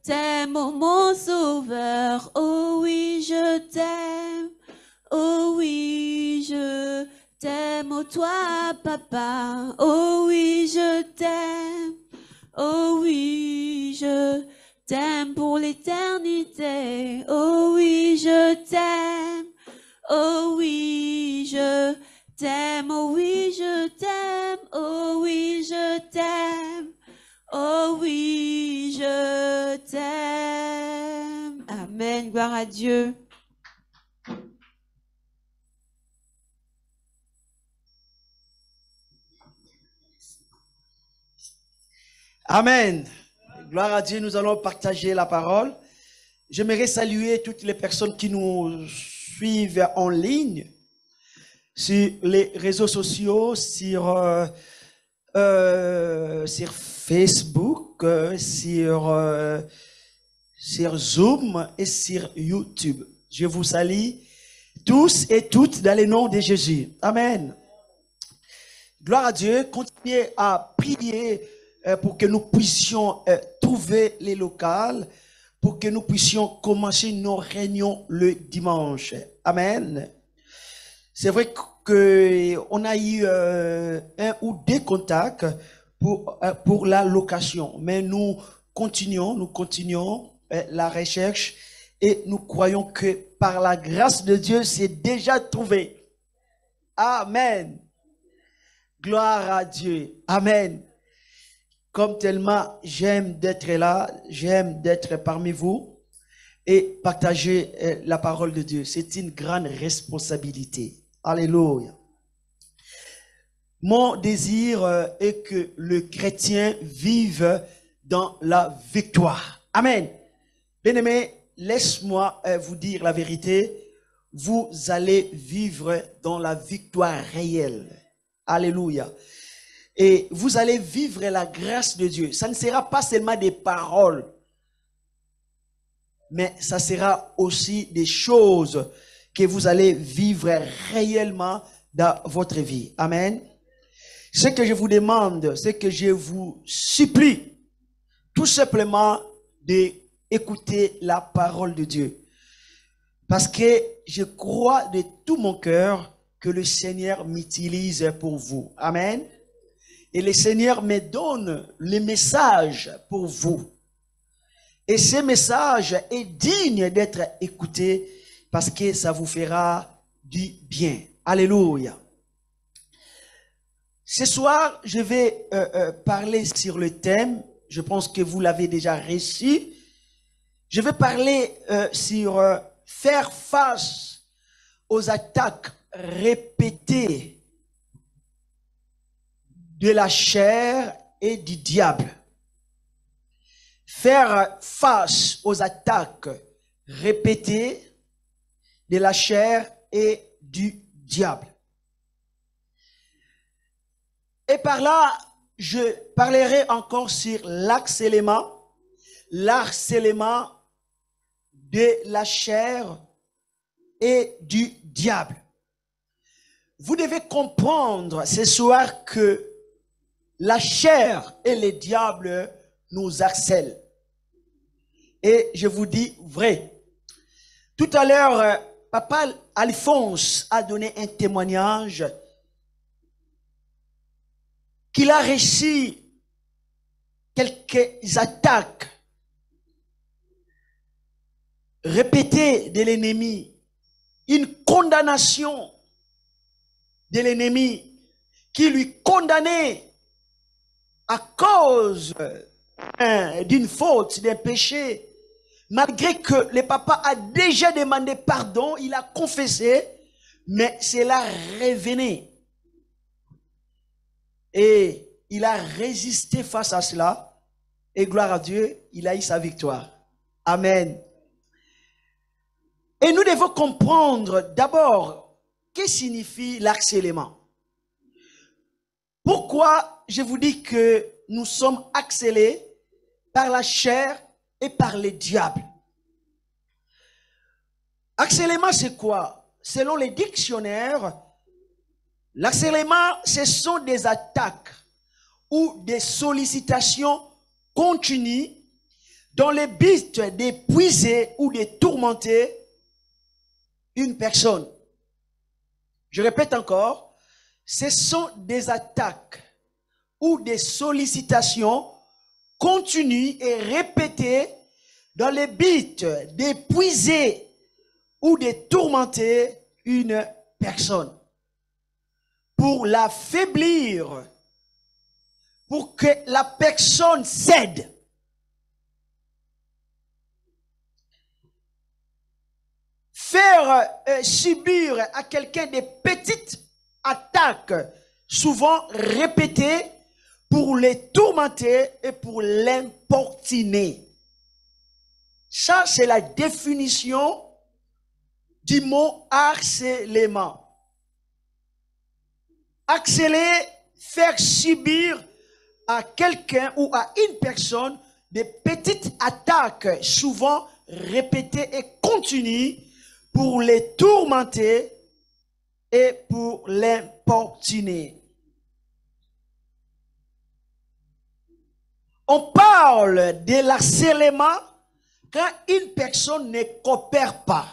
t'aime, oh mon sauveur. Oh oui, je t'aime. Oh oui, je t'aime, oh toi, papa. Oh oui, je t'aime. Oh oui, je t'aime pour l'éternité. Oh oui, je t'aime. Oh oui, je t'aime. Oh oui, je t'aime. Oh oui, je t'aime. Oh oui, je t'aime. Amen. Gloire à Dieu. Amen. Gloire à Dieu, nous allons partager la parole. J'aimerais saluer toutes les personnes qui nous suivent en ligne sur les réseaux sociaux, sur Facebook, sur Zoom et sur YouTube. Je vous salue tous et toutes dans le nom de Jésus. Amen. Gloire à Dieu. Continuez à prier pour que nous puissions trouver les locales, pour que nous puissions commencer nos réunions le dimanche. Amen. C'est vrai qu'on a eu un ou deux contacts pour la location, mais nous continuons la recherche et nous croyons que par la grâce de Dieu, c'est déjà trouvé. Amen. Gloire à Dieu. Amen. Comme tellement j'aime d'être là, j'aime d'être parmi vous et partager la parole de Dieu. C'est une grande responsabilité. Alléluia. Mon désir est que le chrétien vive dans la victoire. Amen. Bien-aimés, laisse-moi vous dire la vérité. Vous allez vivre dans la victoire réelle. Alléluia. Et vous allez vivre la grâce de Dieu. Ça ne sera pas seulement des paroles, mais ça sera aussi des choses que vous allez vivre réellement dans votre vie. Amen. Ce que je vous demande, ce que je vous supplie, tout simplement d'écouter la parole de Dieu. Parce que je crois de tout mon cœur que le Seigneur m'utilise pour vous. Amen. Et le Seigneur me donne le message pour vous. Et ce message est digne d'être écouté parce que ça vous fera du bien. Alléluia. Ce soir, je vais parler sur le thème. Je pense que vous l'avez déjà reçu. Je vais parler sur faire face aux attaques répétées de la chair et du diable. Faire face aux attaques répétées de la chair et du diable. Et par là, je parlerai encore sur l'harcèlement de la chair et du diable. Vous devez comprendre ce soir que la chair et le diable nous harcèlent. Et je vous dis vrai. Tout à l'heure, Papa Alphonse a donné un témoignage qu'il a reçu quelques attaques répétées de l'ennemi, une condamnation de l'ennemi qui lui condamnait à cause d'une faute, d'un péché, malgré que le papa a déjà demandé pardon, il a confessé, mais cela revenait. Et il a résisté face à cela, et gloire à Dieu, il a eu sa victoire. Amen. Et nous devons comprendre d'abord, que signifie l'harcèlement? Pourquoi je vous dis que nous sommes harcelés par la chair et par les diables? Harcèlement, c'est quoi? Selon les dictionnaires, l'harcèlement, ce sont des attaques ou des sollicitations continues dans le but d'épuiser ou de tourmenter une personne. Je répète encore, ce sont des attaques ou des sollicitations continues et répétées dans le but d'épuiser ou de tourmenter une personne, pour l'affaiblir, pour que la personne cède. Faire subir à quelqu'un des petites attaques, souvent répétées, pour les tourmenter et pour l'importuner. Ça, c'est la définition du mot harcèlement. Harceler, faire subir à quelqu'un ou à une personne des petites attaques, souvent répétées et continues, pour les tourmenter et pour l'importuner. On parle de l'harcèlement quand une personne ne coopère pas,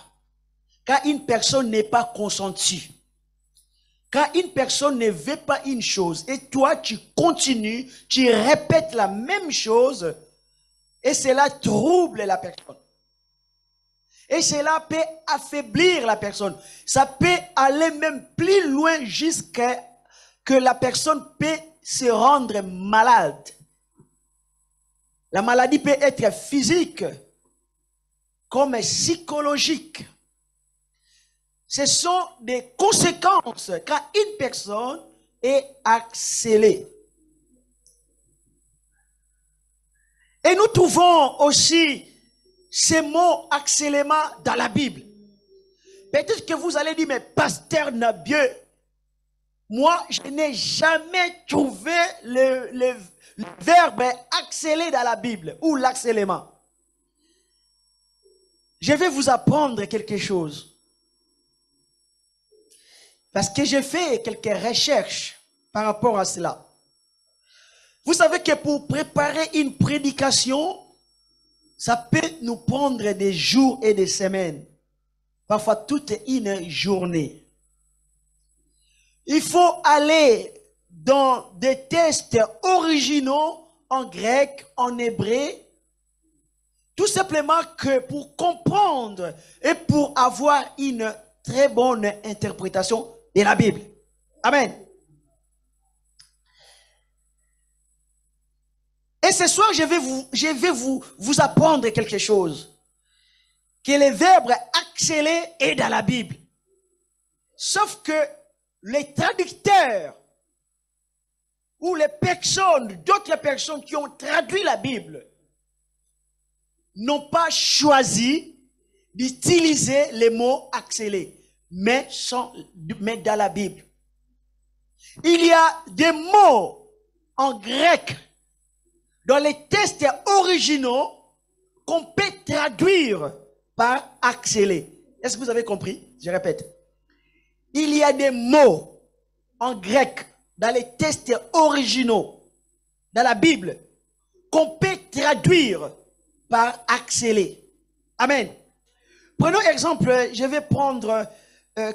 quand une personne n'est pas consentie, quand une personne ne veut pas une chose et toi tu continues, tu répètes la même chose et cela trouble la personne. Et cela peut affaiblir la personne. Ça peut aller même plus loin jusqu'à que la personne peut se rendre malade. La maladie peut être physique comme psychologique. Ce sont des conséquences quand une personne est harcelée. Et nous trouvons aussi ces mots harcèlement dans la Bible. Peut-être que vous allez dire, mais pasteur Nabieu, moi je n'ai jamais trouvé le verbe harceler dans la Bible ou l'harcèlement. Je vais vous apprendre quelque chose. Parce que j'ai fait quelques recherches par rapport à cela. Vous savez que pour préparer une prédication, ça peut nous prendre des jours et des semaines, parfois toute une journée. Il faut aller dans des textes originaux en grec, en hébreu, tout simplement que pour comprendre et pour avoir une très bonne interprétation de la Bible. Amen. Et ce soir, je vais vous apprendre quelque chose. Que le verbe harceler est dans la Bible. Sauf que les traducteurs ou les personnes, d'autres personnes qui ont traduit la Bible, n'ont pas choisi d'utiliser les mots harceler, mais dans la Bible. Il y a des mots en grec dans les textes originaux qu'on peut traduire par harceler. Est-ce que vous avez compris? Je répète. Il y a des mots en grec dans les textes originaux dans la Bible qu'on peut traduire par harceler. Amen. Prenons exemple, je vais prendre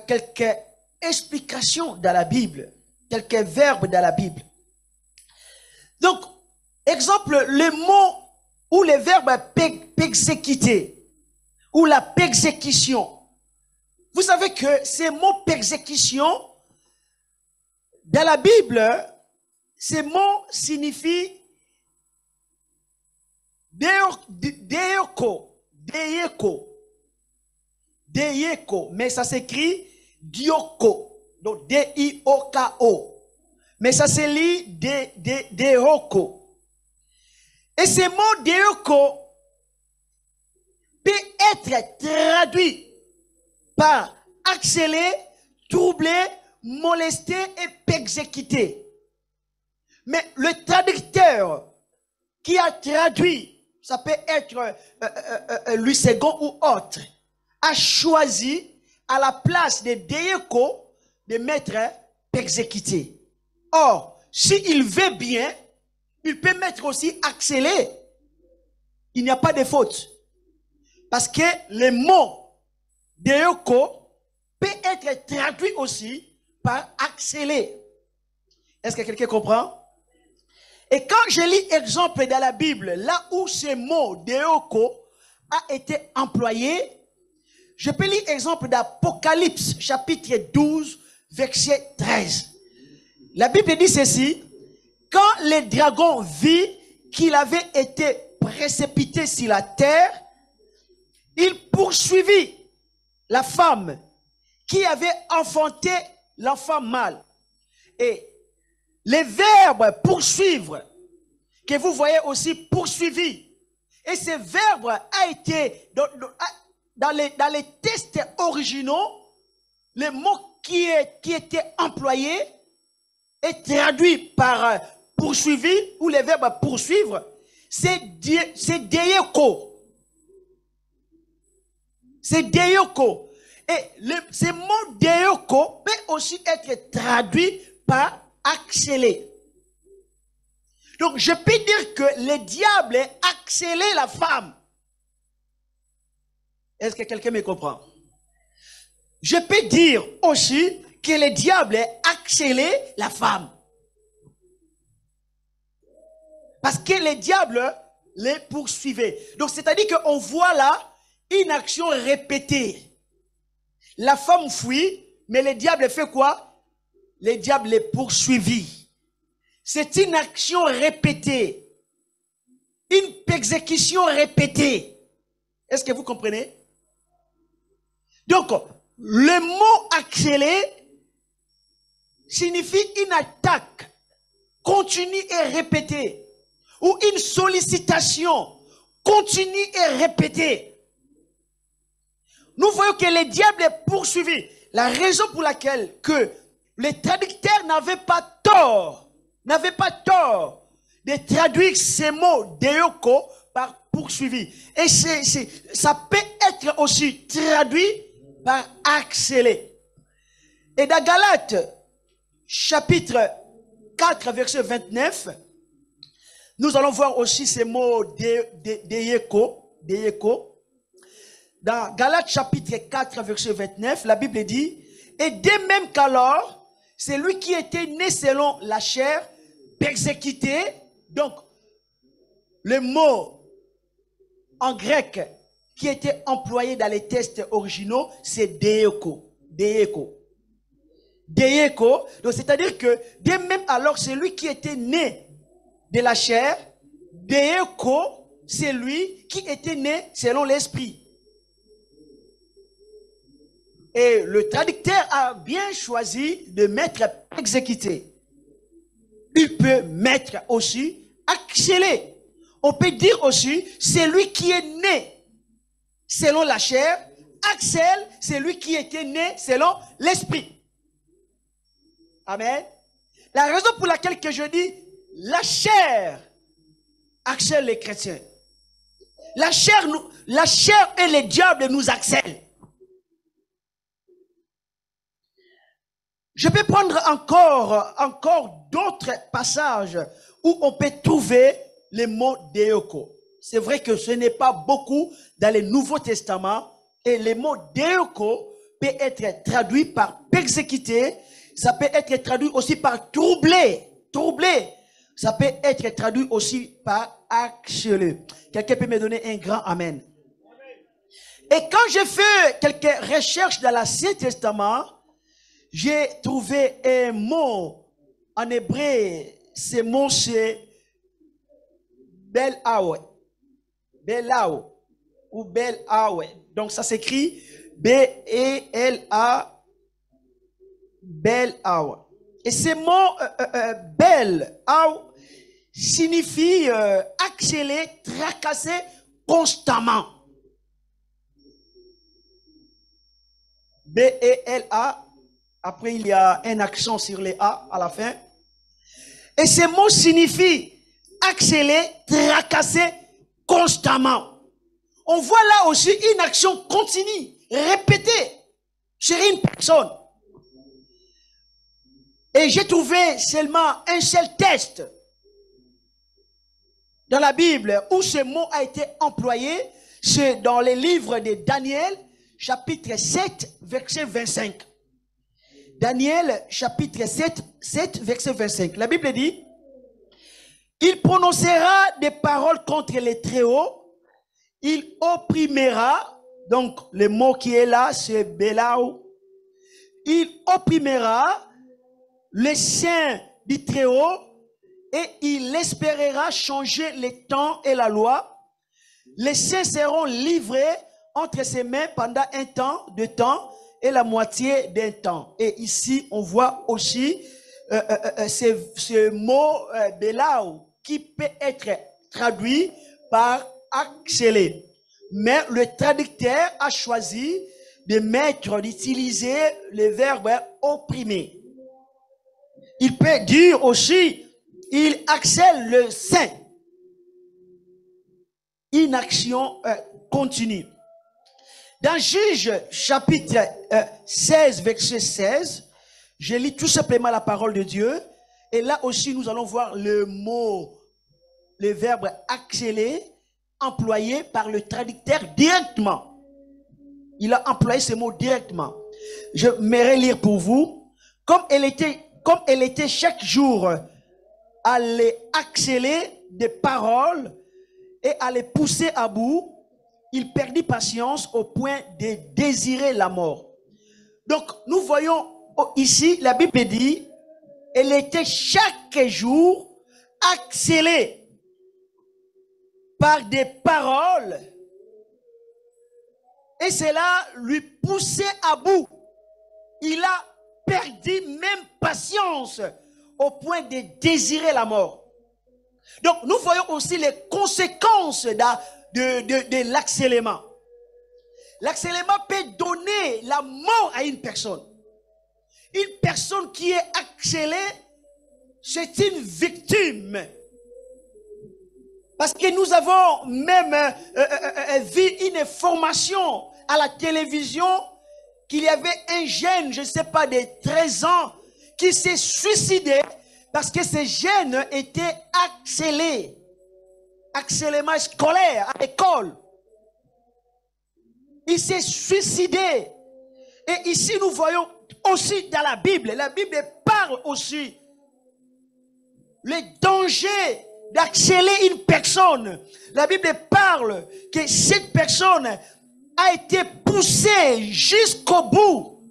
quelques explications dans la Bible, quelques verbes dans la Bible. Donc, exemple, le mot ou le verbe persécuter ou la persécution. Vous savez que ces mots persécution, dans la Bible, ces mots signifient Deioko, mais ça s'écrit Dioko, donc D-I-O-K-O, mais ça se lit Deoko. Et ce mot Deoko peut être traduit par harceler, troubler, molester et persécuter. Mais le traducteur qui a traduit, ça peut être Louis II ou autre, a choisi à la place de Deoko de mettre persécuter. Or, s'il veut bien, il peut mettre aussi harceler. il n'y a pas de faute. Parce que le mot Deoko peut être traduit aussi par accélérer. Est-ce que quelqu'un comprend? Et quand je lis exemple dans la Bible, là où ce mot Deoko a été employé, je peux lire exemple d'Apocalypse, chapitre 12, verset 13. La Bible dit ceci: quand le dragon vit qu'il avait été précipité sur la terre, il poursuivit la femme qui avait enfanté l'enfant mâle. Et le verbe poursuivre, que vous voyez aussi poursuivi, et ce verbe a été dans les textes originaux, le mot qui était employé est traduit par poursuivi ou le verbe poursuivre, c'est Deoko. C'est Deoko. Et ce mot Deoko peut aussi être traduit par accélérer. Donc je peux dire que le diable accélère la femme. Est-ce que quelqu'un me comprend? Je peux dire aussi que le diable accélère la femme. Parce que le diable les poursuivait. Donc c'est-à-dire qu'on voit là une action répétée. La femme fuit, mais le diable fait quoi? Le diable les poursuivit. C'est une action répétée. Une exécution répétée. Est-ce que vous comprenez? Donc, le mot accélérer signifie une attaque continue et répétée. Ou une sollicitation continue et répétée. Nous voyons que le diable est poursuivi. La raison pour laquelle que les traducteurs n'avaient pas tort de traduire ces mots Deoko par poursuivi. Et ça peut être aussi traduit par accélérer. Et dans Galates, chapitre 4, verset 29, nous allons voir aussi ces mots Deeko. Dans Galates chapitre 4, verset 29, la Bible dit: et dès même qu'alors, celui qui était né selon la chair, persécuté. Donc, le mot en grec qui était employé dans les textes originaux, c'est Deeko. Donc, c'est-à-dire que dès même alors, celui qui était né de la chair, Deeko, c'est lui qui était né selon l'esprit. Et le traducteur a bien choisi de mettre exécuté. Il peut mettre aussi accélérer. On peut dire aussi celui qui est né selon la chair. Axel, c'est lui qui était né selon l'esprit. Amen. La raison pour laquelle que je dis la chair accèle les chrétiens. La chair et les diables nous accèlent. Je peux prendre encore d'autres passages où on peut trouver les mots Deoko. C'est vrai que ce n'est pas beaucoup dans le Nouveau Testament. Et le mot Deoko peut être traduit par persécuter. Ça peut être traduit aussi par troubler. Ça peut être traduit aussi par accélérer. Quelqu'un peut me donner un grand amen. Et quand j'ai fait quelques recherches dans l'Ancien Testament, j'ai trouvé un mot en hébreu. Ce mot c'est Bel-Awe. Ou Bel-Awe. Donc ça s'écrit B-E-L-A. Bel-Awe. Et ce mot Bel-Awe signifie accélérer, tracasser constamment. B-E-L-A. Après, il y a un accent sur les A à la fin. Et ce mot signifie accélérer, tracasser constamment. On voit là aussi une action continue, répétée sur une personne. Et j'ai trouvé seulement un seul texte dans la Bible où ce mot a été employé, c'est dans les livres de Daniel, chapitre 7, verset 25. Daniel, chapitre 7, verset 25. La Bible dit, « Il prononcera des paroles contre les Très-Hauts, il opprimera, donc le mot qui est là, c'est Bélaou, il opprimera les saints du Très-Haut et il espérera changer les temps et la loi. Les saints seront livrés entre ses mains pendant un temps de temps et la moitié d'un temps. » Et ici, on voit aussi ce mot Bélaou qui peut être traduit par accélé. Mais le traducteur a choisi d'utiliser le verbe opprimer. Il peut dire aussi, il accèle le saint. Une action continue. Dans Juge chapitre 16, verset 16, je lis tout simplement la parole de Dieu. Et là aussi, nous allons voir le mot, le verbe accélérer, employé par le traducteur directement. Il a employé ce mot directement. Je m'aimerais lire pour vous. Comme elle était chaque jour à les accélérer des paroles et à les pousser à bout, il perdit patience au point de désirer la mort. Donc, nous voyons ici, la Bible dit, elle était chaque jour accélérée par des paroles et cela lui poussait à bout. Il a perdu même patience au point de désirer la mort. Donc, nous voyons aussi les conséquences de l'accélération. L'accélération peut donner la mort à une personne. Une personne qui est accélérée, c'est une victime. Parce que nous avons même vu une information à la télévision qu'il y avait un jeune, je ne sais pas, de 13 ans, qui s'est suicidé parce que ce jeune était accéléré. Accélération scolaire à l'école. Il s'est suicidé. Et ici, nous voyons aussi dans la Bible parle aussi le danger d'accélérer une personne. La Bible parle que cette personne a été poussée jusqu'au bout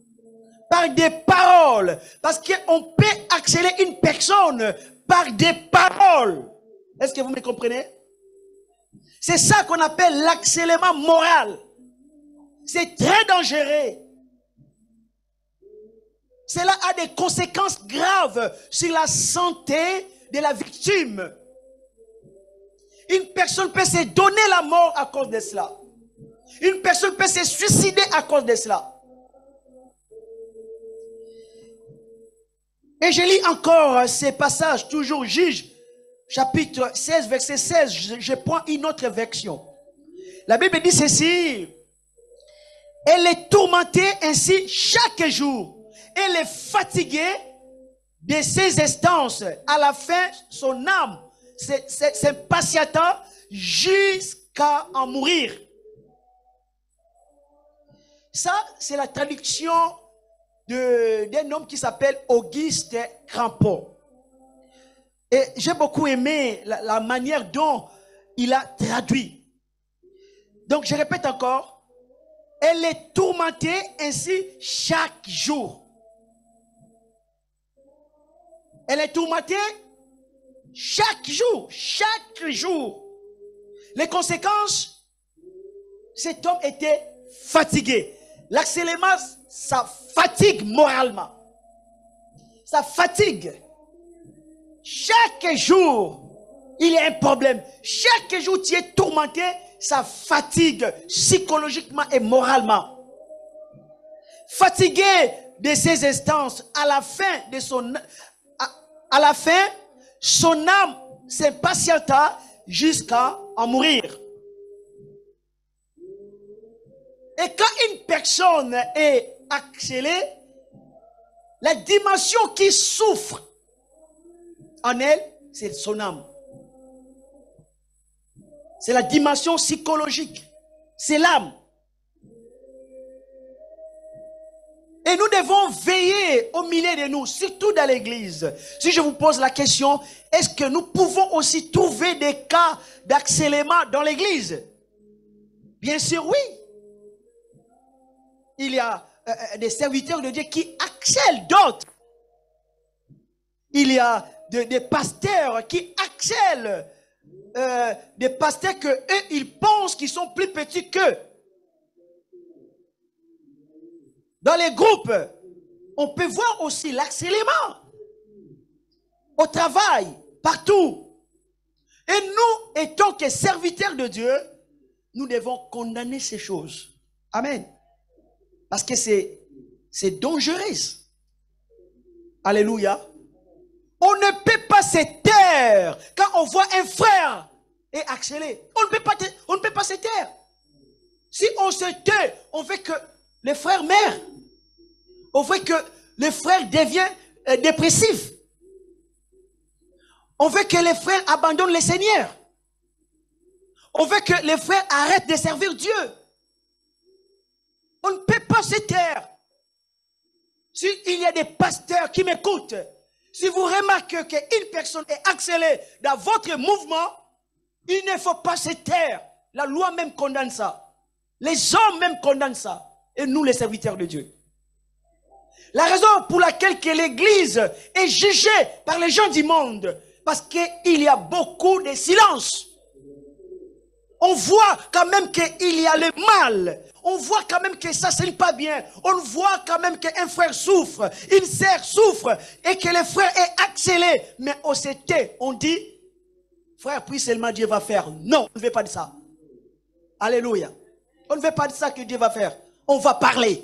par des paroles. Parce qu'on peut accélérer une personne par des paroles. Est-ce que vous me comprenez? C'est ça qu'on appelle l'accélération moral. C'est très dangereux. Cela a des conséquences graves sur la santé de la victime. Une personne peut se donner la mort à cause de cela. Une personne peut se suicider à cause de cela. Et je lis encore ces passages, toujours Juge, chapitre 16, verset 16. Je prends une autre version. La Bible dit ceci. Elle est tourmentée ainsi chaque jour. Elle est fatiguée de ses instances. À la fin, son âme s'impatienta jusqu'à en mourir. Ça, c'est la traduction d'un homme qui s'appelle Auguste Crampon. Et j'ai beaucoup aimé la manière dont il a traduit. Donc, je répète encore. Elle est tourmentée ainsi chaque jour. Elle est tourmentée chaque jour. Chaque jour. Les conséquences, cet homme était fatigué. L'accélération, ça fatigue moralement. Ça fatigue. Chaque jour, il y a un problème. Chaque jour, tu es tourmenté, ça fatigue psychologiquement et moralement. Fatigué de ces instances, à la fin, son âme s'impatienta jusqu'à en mourir. Et quand une personne est accélérée, la dimension qui souffre en elle, c'est son âme. C'est la dimension psychologique. C'est l'âme. Et nous devons veiller au milieu de nous, surtout dans l'église. Si je vous pose la question, est-ce que nous pouvons aussi trouver des cas d'accélération dans l'église? Bien sûr, oui. Il y a des serviteurs de Dieu qui accèlent d'autres. Il y a des pasteurs qui accèlent. Des pasteurs que eux, ils pensent qu'ils sont plus petits qu'eux. Dans les groupes, on peut voir aussi l'accélération. Au travail, partout. Et nous, étant que serviteurs de Dieu, nous devons condamner ces choses. Amen. Parce que c'est dangereux. Alléluia. On ne peut pas se taire quand on voit un frère et accélérer. On ne peut pas se taire. Si on se tait, on veut que les frères meurent. On veut que les frères deviennent dépressifs. On veut que les frères abandonnent le Seigneur. On veut que les frères arrêtent de servir Dieu. On ne peut pas se taire. S'il y a des pasteurs qui m'écoutent, si vous remarquez qu'une personne est accélérée dans votre mouvement, il ne faut pas se taire. La loi même condamne ça. Les hommes même condamnent ça. Et nous, les serviteurs de Dieu. La raison pour laquelle que l'Église est jugée par les gens du monde, parce qu'il y a beaucoup de silence. On voit quand même qu'il y a le mal. On voit quand même que ça ne sent pas bien. On voit quand même qu'un frère souffre, une sœur souffre, et que le frère est accéléré. Mais on se tait, on dit, frère, puis seulement Dieu va faire. Non, on ne veut pas de ça. Alléluia. On ne veut pas de ça que Dieu va faire. On va parler.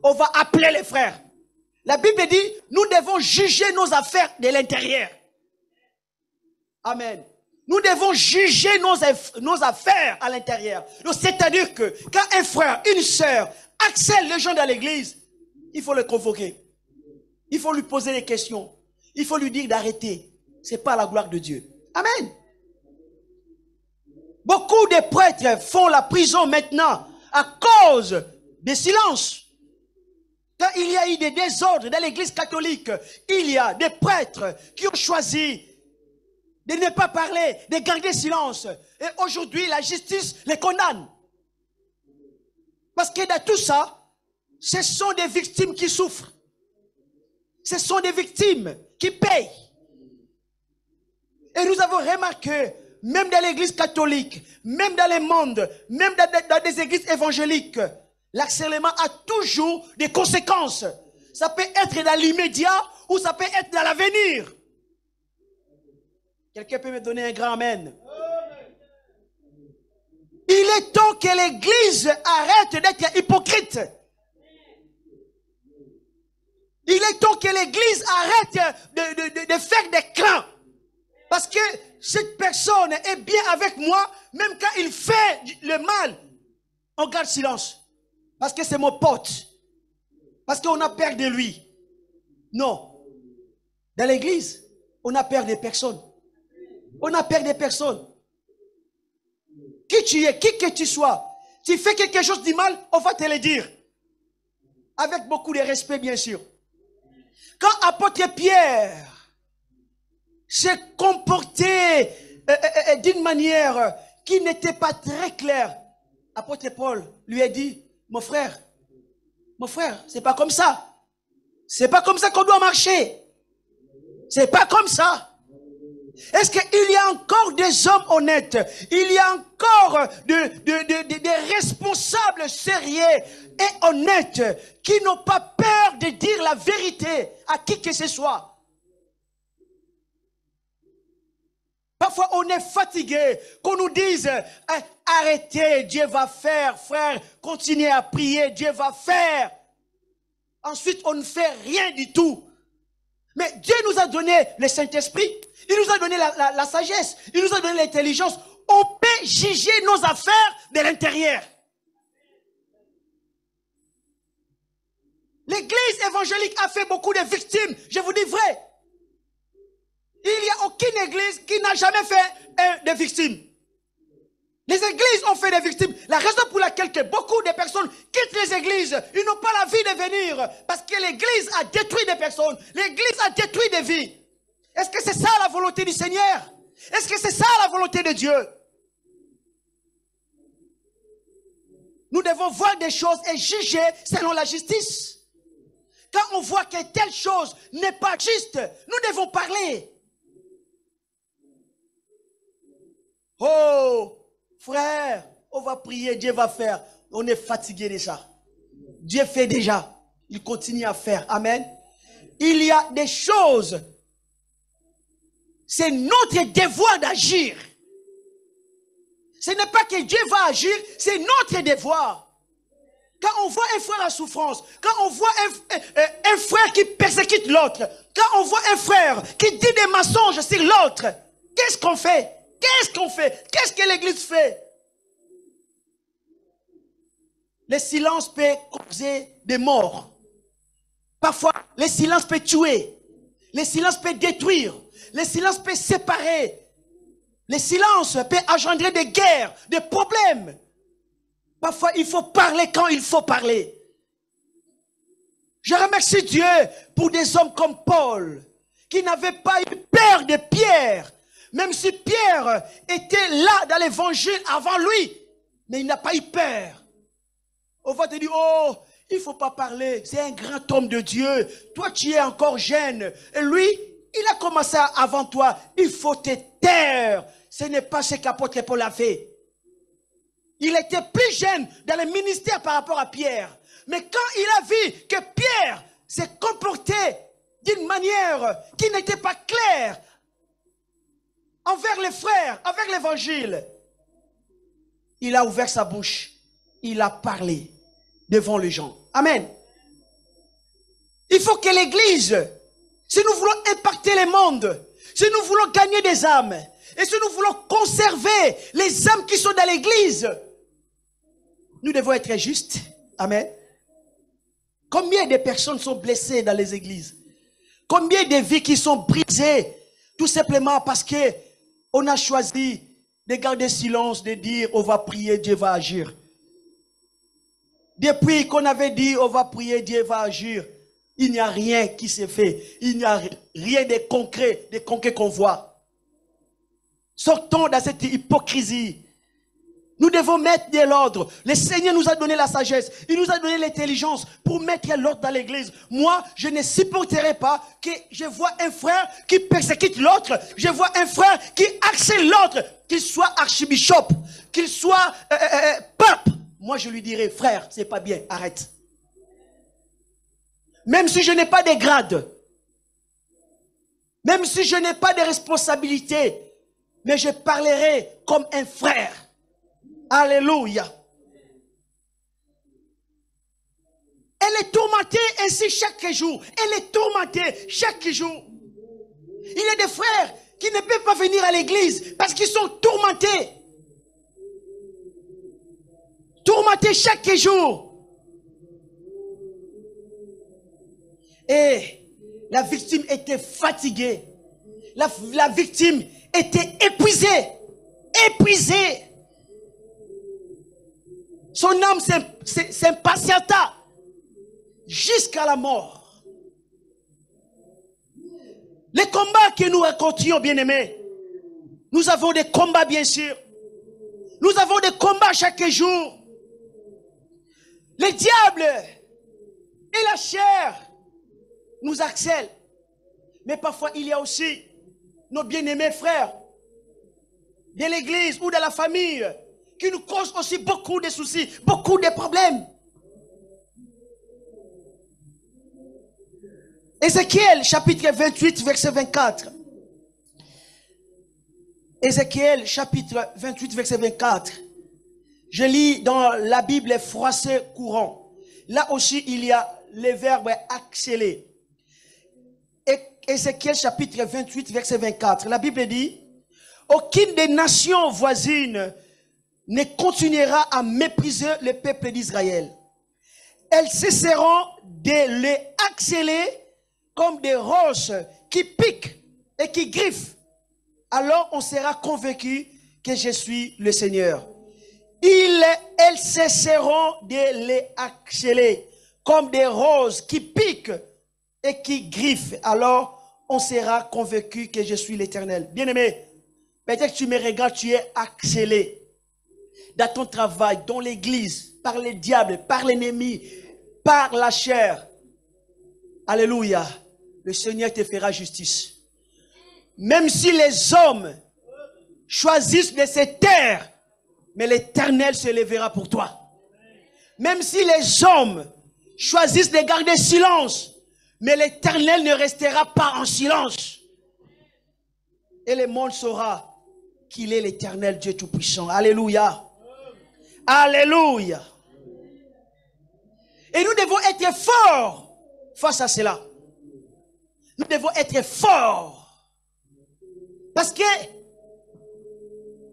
On va appeler les frères. La Bible dit, nous devons juger nos affaires de l'intérieur. Amen. Nous devons juger nos affaires à l'intérieur. C'est-à-dire que quand un frère, une sœur accèle les gens dans l'église, il faut le convoquer. Il faut lui poser des questions. Il faut lui dire d'arrêter. Ce n'est pas la gloire de Dieu. Amen. Beaucoup de prêtres font la prison maintenant à cause des silences. Quand il y a eu des désordres dans l'église catholique, il y a des prêtres qui ont choisi de ne pas parler, de garder silence. Et aujourd'hui, la justice les condamne. Parce que dans tout ça, ce sont des victimes qui souffrent. Ce sont des victimes qui payent. Et nous avons remarqué, même dans l'église catholique, même dans le monde, même dans des églises évangéliques, l'accélération a toujours des conséquences. Ça peut être dans l'immédiat ou ça peut être dans l'avenir. Quelqu'un peut me donner un grand amen? Il est temps que l'Église arrête d'être hypocrite. Il est temps que l'Église arrête de faire des clans. Parce que cette personne est bien avec moi, même quand il fait le mal, on garde silence. Parce que c'est mon pote. Parce qu'on a peur de lui. Non. Dans l'église, on a peur des personnes. On a peur des personnes. Qui tu es, qui que tu sois, tu fais quelque chose de mal, on va te le dire. Avec beaucoup de respect, bien sûr. Quand apôtre Pierre s'est comporté d'une manière qui n'était pas très claire, apôtre Paul lui a dit, mon frère, c'est pas comme ça. C'est pas comme ça qu'on doit marcher. C'est pas comme ça. Est-ce qu'il y a encore des hommes honnêtes? Il y a encore des responsables sérieux et honnêtes qui n'ont pas peur de dire la vérité à qui que ce soit. Parfois, on est fatigué, qu'on nous dise arrêtez, Dieu va faire, frère, continuez à prier, Dieu va faire. Ensuite, on ne fait rien du tout. Mais Dieu nous a donné le Saint-Esprit, il nous a donné la sagesse, il nous a donné l'intelligence. On peut juger nos affaires de l'intérieur. L'église évangélique a fait beaucoup de victimes, je vous dis vrai. Il n'y a aucune église qui n'a jamais fait de victimes. Les églises ont fait des victimes. La raison pour laquelle que beaucoup de personnes quittent les églises, ils n'ont pas la vie de venir. Parce que l'église a détruit des personnes. L'église a détruit des vies. Est-ce que c'est ça la volonté du Seigneur? Est-ce que c'est ça la volonté de Dieu? Nous devons voir des choses et juger selon la justice. Quand on voit que telle chose n'est pas juste, nous devons parler. Oh, frère, on va prier, Dieu va faire. On est fatigué déjà. Dieu fait déjà. Il continue à faire. Amen. Il y a des choses. C'est notre devoir d'agir. Ce n'est pas que Dieu va agir, c'est notre devoir. Quand on voit un frère en souffrance, quand on voit un frère qui persécute l'autre, quand on voit un frère qui dit des mensonges sur l'autre, qu'est-ce qu'on fait? Qu'est-ce qu'on fait? Qu'est-ce que l'Église fait? Le silence peut causer des morts. Parfois, le silence peut tuer. Le silence peut détruire. Le silence peut séparer. Le silence peut engendrer des guerres, des problèmes. Parfois, il faut parler quand il faut parler. Je remercie Dieu pour des hommes comme Paul, qui n'avaient pas eu peur de Pierre, même si Pierre était là dans l'évangile avant lui, mais il n'a pas eu peur. On va te dire, oh, il ne faut pas parler, c'est un grand homme de Dieu, toi tu es encore jeune, et lui, il a commencé avant toi, il faut te taire. Ce n'est pas ce qu'apôtre Paul a fait. Il était plus jeune dans le ministère par rapport à Pierre. Mais quand il a vu que Pierre s'est comporté d'une manière qui n'était pas claire envers les frères, envers l'évangile, il a ouvert sa bouche. Il a parlé devant les gens. Amen. Il faut que l'Église, si nous voulons impacter le monde, si nous voulons gagner des âmes, et si nous voulons conserver les âmes qui sont dans l'Église, nous devons être justes. Amen. Combien de personnes sont blessées dans les églises? Combien de vies qui sont brisées tout simplement parce que on a choisi de garder silence, de dire on va prier, Dieu va agir. Depuis qu'on avait dit on va prier, Dieu va agir, il n'y a rien qui s'est fait. Il n'y a rien de concret qu'on voit. Sortons de cette hypocrisie. Nous devons mettre de l'ordre. Le Seigneur nous a donné la sagesse. Il nous a donné l'intelligence pour mettre l'ordre dans l'église. Moi, je ne supporterai pas que je vois un frère qui persécute l'autre. Je vois un frère qui harcèle l'autre. Qu'il soit archibishop, qu'il soit pape. Moi, je lui dirai, frère, c'est pas bien, arrête. Même si je n'ai pas de grade. Même si je n'ai pas de responsabilité. Mais je parlerai comme un frère. Alléluia. Elle est tourmentée ainsi chaque jour. Elle est tourmentée chaque jour. Il y a des frères qui ne peuvent pas venir à l'église parce qu'ils sont tourmentés. Tourmentés chaque jour. Et la victime était fatiguée. La victime était épuisée. Épuisée. Son âme s'impatienta jusqu'à la mort. Les combats que nous racontions, bien-aimés, nous avons des combats, bien sûr. Nous avons des combats chaque jour. Le diable et la chair nous harcèlent. Mais parfois, il y a aussi nos bien-aimés frères de l'église ou de la famille qui nous causent aussi beaucoup de soucis, beaucoup de problèmes. Ézéchiel, chapitre 28, verset 24. Ézéchiel, chapitre 28, verset 24. Je lis dans la Bible français courant. Là aussi, il y a le verbe accélérer. Ézéchiel, chapitre 28, verset 24. La Bible dit, aucune des nations voisines ne continuera à mépriser le peuple d'Israël. Elles cesseront de les harceler comme des roches qui piquent et qui griffent. Alors on sera convaincu que je suis le Seigneur. elles cesseront de les harceler comme des roses qui piquent et qui griffent. Alors, on sera convaincu que je suis l'Éternel. Bien-aimé, peut-être que tu me regardes, tu es harcelé dans ton travail, dans l'église, par les diables, par l'ennemi, par la chair. Alléluia. Le Seigneur te fera justice. Même si les hommes choisissent de se taire, mais l'Éternel se lèvera pour toi. Même si les hommes choisissent de garder silence, mais l'Éternel ne restera pas en silence. Et le monde saura qu'il est l'Éternel Dieu Tout-Puissant. Alléluia. Alléluia. Et nous devons être forts face à cela. Nous devons être forts. Parce que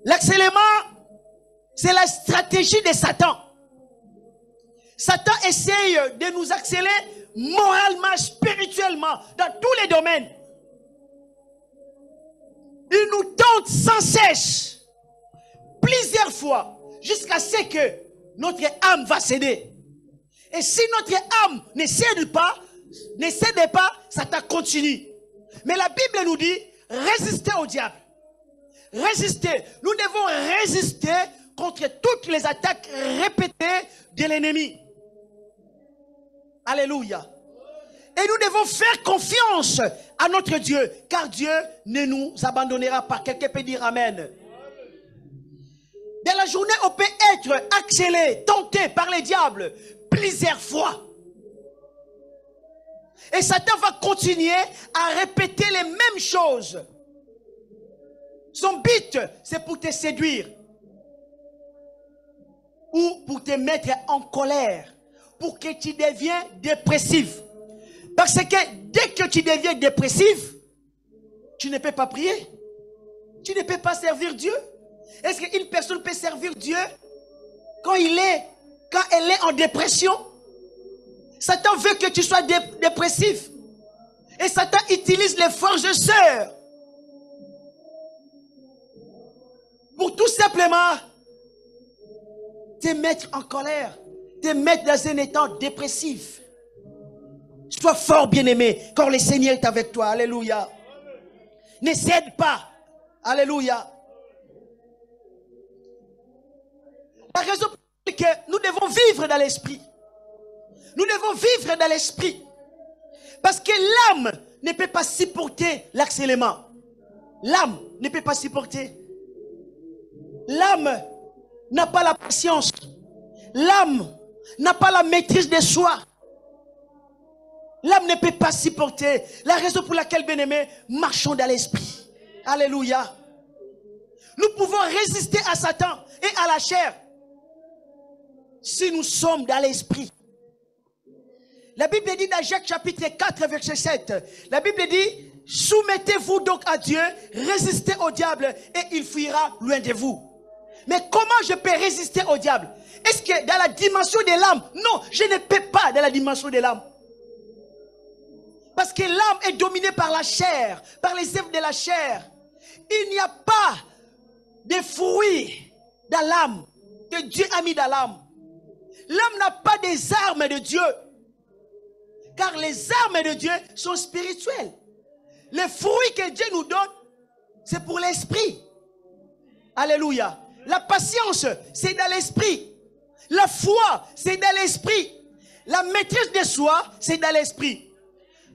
l'accélération, c'est la stratégie de Satan. Satan essaye de nous accélérer moralement, spirituellement, dans tous les domaines. Il nous tente sans cesse, plusieurs fois, jusqu'à ce que notre âme va céder. Et si notre âme ne cède pas, Satan continue. Mais la Bible nous dit, résistez au diable. Résistez. Nous devons résister contre toutes les attaques répétées de l'ennemi. Alléluia. Et nous devons faire confiance à notre Dieu, car Dieu ne nous abandonnera pas. Quelqu'un peut dire Amen. Dans la journée, on peut être accéléré, tenté par les diables plusieurs fois. Et Satan va continuer à répéter les mêmes choses. Son but, c'est pour te séduire. Ou pour te mettre en colère. Pour que tu deviens dépressif. Parce que dès que tu deviens dépressif, tu ne peux pas prier. Tu ne peux pas servir Dieu. Est-ce qu'une personne peut servir Dieu quand elle est en dépression? Satan veut que tu sois dépressif. Et Satan utilise les forgeurs pour tout simplement te mettre en colère, te mettre dans un état dépressif. Sois fort, bien-aimé, car le Seigneur est avec toi. Alléluia. Ne cède pas. Alléluia. La raison pour laquelle nous devons vivre dans l'esprit. Nous devons vivre dans l'esprit. Parce que l'âme ne peut pas supporter l'accélération. L'âme ne peut pas supporter. L'âme n'a pas la patience. L'âme n'a pas la maîtrise de soi. L'âme ne peut pas supporter. La raison pour laquelle, bien-aimés, marchons dans l'esprit. Alléluia. Nous pouvons résister à Satan et à la chair si nous sommes dans l'esprit. La Bible dit dans Jacques chapitre 4 verset 7, la Bible dit, soumettez-vous donc à Dieu, résistez au diable et il fuira loin de vous. Mais comment je peux résister au diable? Est-ce que dans la dimension de l'âme? Non, je ne peux pas dans la dimension de l'âme. Parce que l'âme est dominée par la chair, par les œuvres de la chair. Il n'y a pas de fruits dans l'âme que Dieu a mis dans l'âme. L'âme n'a pas des armes de Dieu. Car les armes de Dieu sont spirituelles. Les fruits que Dieu nous donne, c'est pour l'esprit. Alléluia. La patience, c'est dans l'esprit. La foi, c'est dans l'esprit. La maîtrise de soi, c'est dans l'esprit.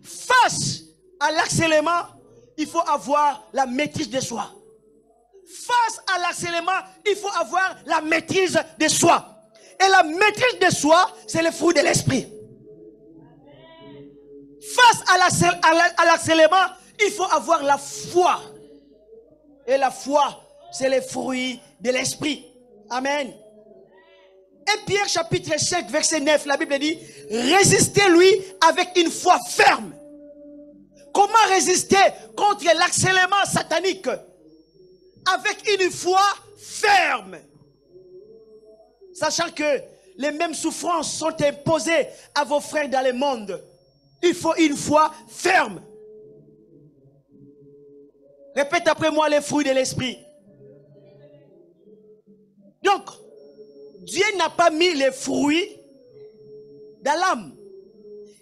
Face à l'accélération, il faut avoir la maîtrise de soi. Face à l'accélération, il faut avoir la maîtrise de soi. Et la maîtrise de soi, c'est le fruit de l'esprit. Face à l'accélération, il faut avoir la foi. Et la foi, c'est le fruit de l'esprit. Amen. Et Pierre chapitre 5 verset 9, la Bible dit, résistez-lui avec une foi ferme. Comment résister contre l'accélération satanique? Avec une foi ferme. Sachant que les mêmes souffrances sont imposées à vos frères dans le monde. Il faut une foi ferme. Répète après moi les fruits de l'esprit. Donc, Dieu n'a pas mis les fruits dans l'âme.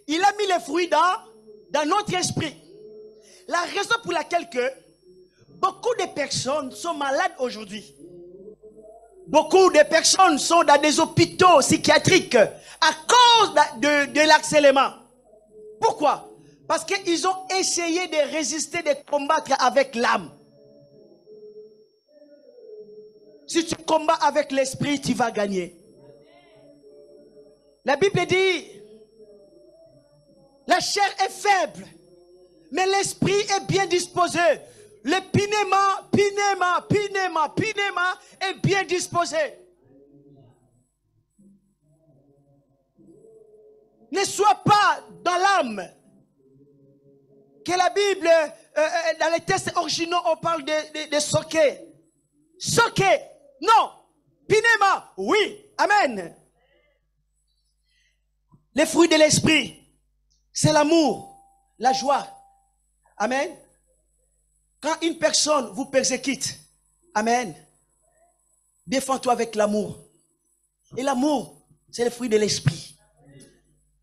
Il a mis les fruits dans notre esprit. La raison pour laquelle beaucoup de personnes sont malades aujourd'hui. Beaucoup de personnes sont dans des hôpitaux psychiatriques à cause de l'harcèlement. Pourquoi? Parce qu'ils ont essayé de résister, de combattre avec l'âme. Si tu combats avec l'esprit, tu vas gagner. La Bible dit, la chair est faible, mais l'esprit est bien disposé. Le pinema est bien disposé. Ne sois pas dans l'âme. Que la Bible, dans les textes originaux, on parle de soquet. Soquet, non. Pinema, oui. Amen. Les fruits de l'esprit, c'est l'amour, la joie. Amen. Quand une personne vous persécute, amen, défends-toi avec l'amour. Et l'amour, c'est le fruit de l'esprit.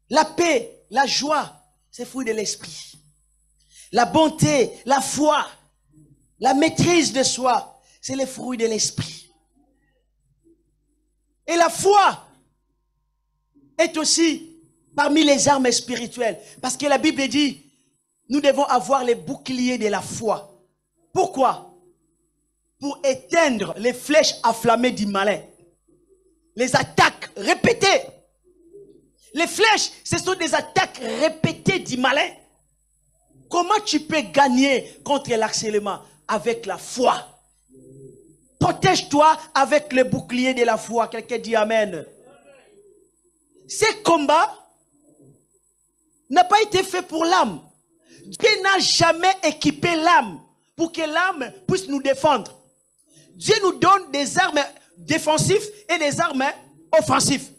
La paix, la joie, c'est le fruit de l'esprit. La bonté, la foi, la maîtrise de soi, c'est le fruit de l'esprit. Et la foi est aussi parmi les armes spirituelles. Parce que la Bible dit, nous devons avoir les boucliers de la foi. Pourquoi? Pour éteindre les flèches enflammées du malin. Les attaques répétées. Les flèches, ce sont des attaques répétées du malin. Comment tu peux gagner contre l'harcèlement? Avec la foi. Protège-toi avec le bouclier de la foi. Quelqu'un dit Amen. Ce combat n'a pas été fait pour l'âme. Dieu n'a jamais équipé l'âme pour que l'âme puisse nous défendre. Dieu nous donne des armes défensives et des armes offensives.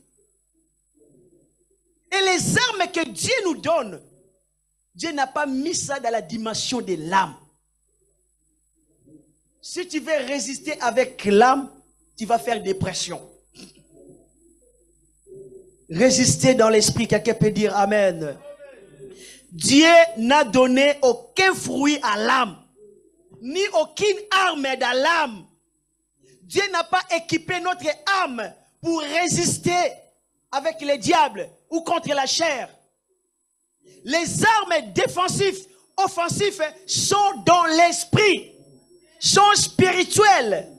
Et les armes que Dieu nous donne, Dieu n'a pas mis ça dans la dimension de l'âme. Si tu veux résister avec l'âme, tu vas faire des pressions. Résister dans l'esprit, quelqu'un peut dire Amen. Dieu n'a donné aucun fruit à l'âme, ni aucune arme dans l'âme. Dieu n'a pas équipé notre âme pour résister avec le diable ou contre la chair. Les armes défensives, offensives sont dans l'esprit, sont spirituelles.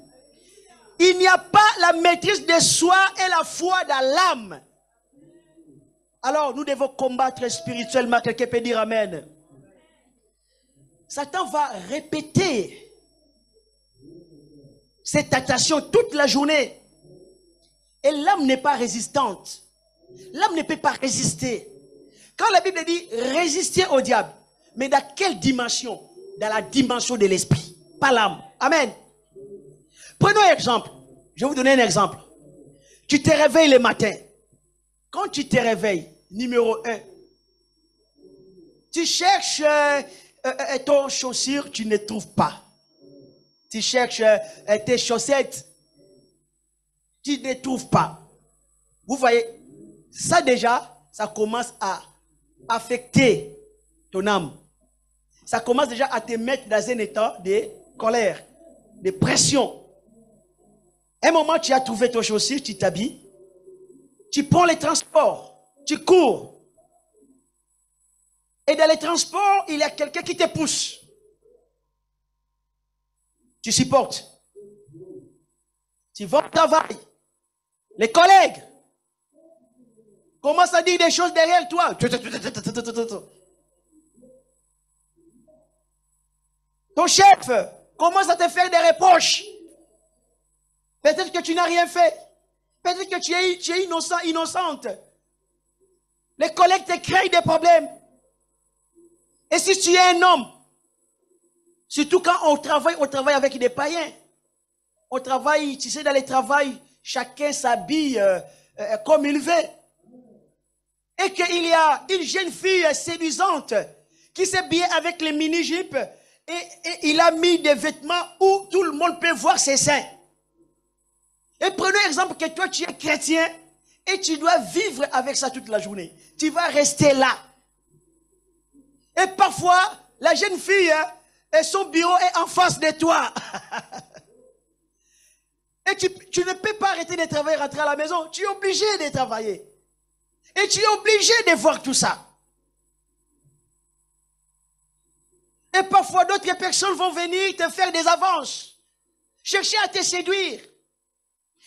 Il n'y a pas la maîtrise de soi et la foi dans l'âme. Alors nous devons combattre spirituellement. Quelqu'un peut dire Amen. Satan va répéter cette tentation toute la journée. Et l'âme n'est pas résistante. L'âme ne peut pas résister. Quand la Bible dit résister au diable, mais dans quelle dimension? Dans la dimension de l'esprit, pas l'âme. Amen. Prenons un exemple. Je vais vous donner un exemple. Tu te réveilles le matin. Quand tu te réveilles, numéro 1, tu cherches ton chaussure, tu ne trouves pas. Tu cherches tes chaussettes, tu ne trouves pas. Vous voyez, ça déjà, ça commence à affecter ton âme. Ça commence déjà à te mettre dans un état de colère, de pression. Un moment, tu as trouvé ton chaussure, tu t'habilles, tu prends les transports, tu cours. Et dans les transports, il y a quelqu'un qui te pousse. Tu supportes. Tu vas au travail. Les collègues commencent à dire des choses derrière toi. Ton chef commence à te faire des reproches. Peut-être que tu n'as rien fait. Peut-être que tu es innocent, innocente. Les collègues te créent des problèmes. Et si tu es un homme, surtout quand on travaille avec des païens. On travaille, tu sais, dans les travails, chacun s'habille comme il veut. Et qu'il y a une jeune fille séduisante qui s'habille avec les mini-jupes et il a mis des vêtements où tout le monde peut voir ses seins. Et prenons exemple que toi, tu es chrétien et tu dois vivre avec ça toute la journée. Tu vas rester là. Et parfois, la jeune fille, hein, et son bureau est en face de toi. Et tu ne peux pas arrêter de travailler, rentrer à la maison. Tu es obligé de travailler. Et tu es obligé de voir tout ça. Et parfois, d'autres personnes vont venir te faire des avances. Chercher à te séduire.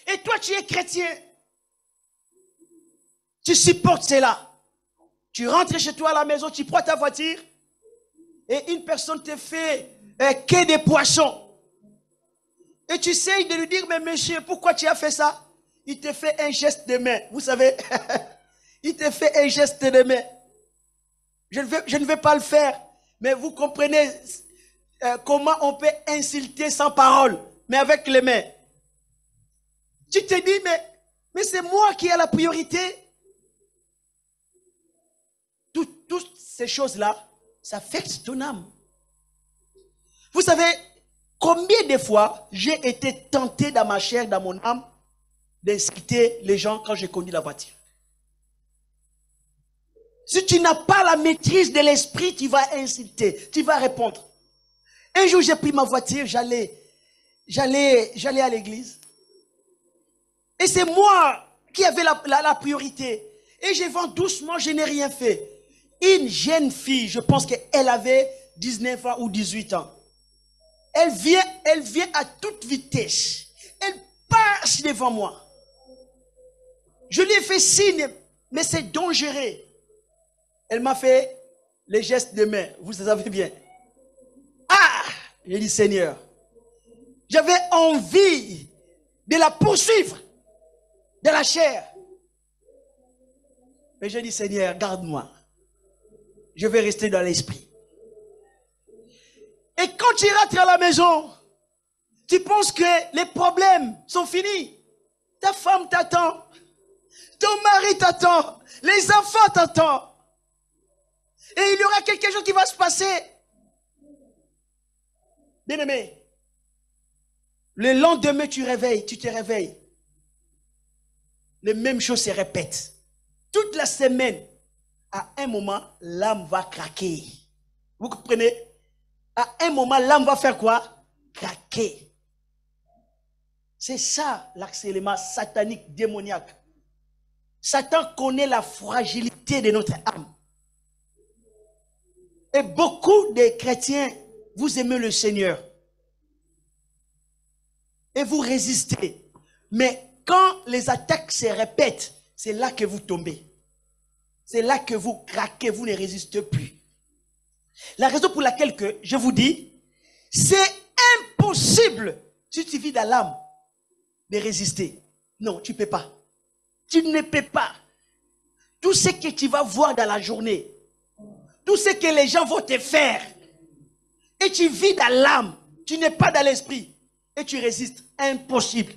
Et toi, tu es chrétien. Tu supportes cela. Tu rentres chez toi à la maison, tu prends ta voiture. Et une personne te fait quai des poissons. Et tu essayes de lui dire, mais monsieur, pourquoi tu as fait ça? Il te fait un geste de main. Vous savez, il te fait un geste de main. Je ne vais pas le faire. Mais vous comprenez comment on peut insulter sans parole, mais avec les mains. Tu te dis, mais c'est moi qui ai la priorité. Toutes ces choses-là, ça affecte ton âme. Vous savez, combien de fois j'ai été tenté dans ma chair, dans mon âme, d'insulter les gens quand j'ai conduit la voiture. Si tu n'as pas la maîtrise de l'esprit, tu vas insulter, tu vas répondre. Un jour, j'ai pris ma voiture, j'allais à l'église. Et c'est moi qui avais la priorité. Et je vais doucement, je n'ai rien fait. Une jeune fille, je pense qu'elle avait 19 ans ou 18 ans. Elle vient à toute vitesse. Elle passe devant moi. Je lui ai fait signe, mais c'est dangereux. Elle m'a fait les gestes de main, vous savez bien. Ah! J'ai dit, Seigneur, j'avais envie de la poursuivre de la chair. Mais j'ai dit, Seigneur, garde-moi. Je vais rester dans l'esprit. Et quand tu rentres à la maison, tu penses que les problèmes sont finis. Ta femme t'attend. Ton mari t'attend. Les enfants t'attendent. Et il y aura quelque chose qui va se passer. Bien-aimé, le lendemain tu te réveilles. Les mêmes choses se répètent. Toute la semaine, à un moment, l'âme va craquer. Vous comprenez? À un moment, l'âme va faire quoi? Craquer. C'est ça l'harcèlement satanique, démoniaque. Satan connaît la fragilité de notre âme. Et beaucoup de chrétiens, vous aimez le Seigneur. Et vous résistez. Mais quand les attaques se répètent, c'est là que vous tombez. C'est là que vous craquez, vous ne résistez plus. La raison pour laquelle que je vous dis, c'est impossible, si tu vis dans l'âme, de résister. Non, tu ne peux pas. Tu ne peux pas. Tout ce que tu vas voir dans la journée, tout ce que les gens vont te faire, et tu vis dans l'âme, tu n'es pas dans l'esprit, et tu résistes, impossible.